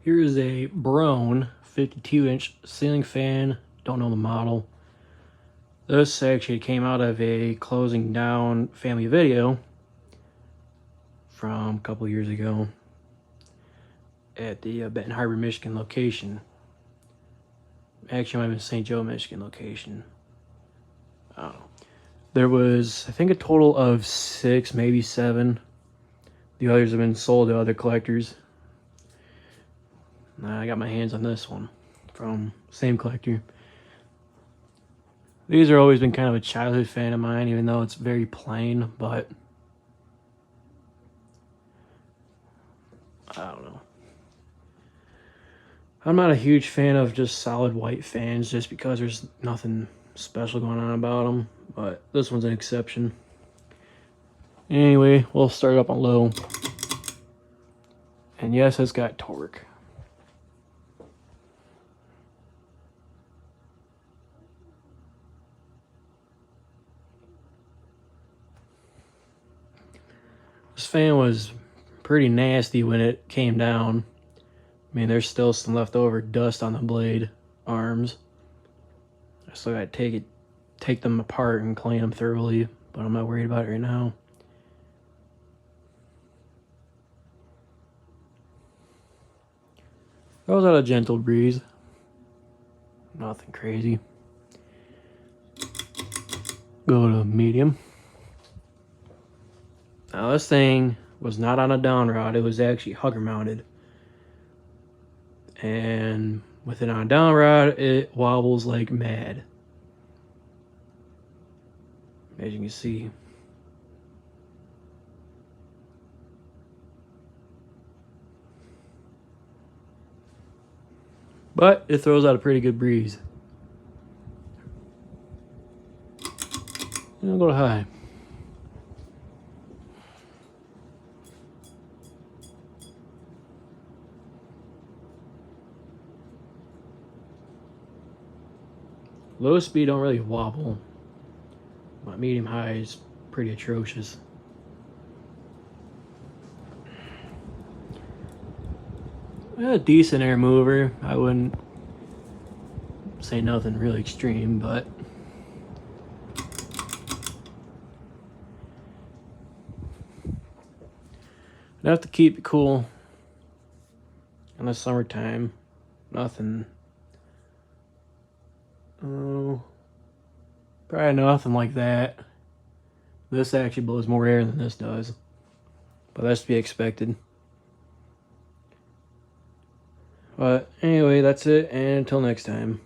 Here is a Broan 52-inch ceiling fan. Don't know the model. This actually came out of a closing down family video from a couple years ago at the Benton Harbor, Michigan location. Actually, might have been St. Joe, Michigan location. I don't know. There was, I think, a total of 6, maybe 7. The others have been sold to other collectors. I got my hands on this one from same collector. These have always been kind of a childhood fan of mine, even though it's very plain, but I don't know. I'm not a huge fan of just solid white fans just because there's nothing special going on about them, but this one's an exception. Anyway, we'll start up on low. And yes, it's got torque. This fan was pretty nasty when it came down. I mean, there's still some leftover dust on the blade arms. I still gotta take them apart and clean them thoroughly, but I'm not worried about it right now. Throws out a gentle breeze. Nothing crazy. Go to medium. Now this thing was not on a down rod, it was actually hugger mounted. And with it on a down rod, it wobbles like mad. As you can see. But it throws out a pretty good breeze. And I'll go to high. Low speed don't really wobble, but medium high is pretty atrocious. A decent air mover. I wouldn't say nothing really extreme, but I'd have to keep it cool in the summertime. Nothing. Oh, probably nothing like that. This actually blows more air than this does, but that's to be expected. But anyway, that's it, and until next time.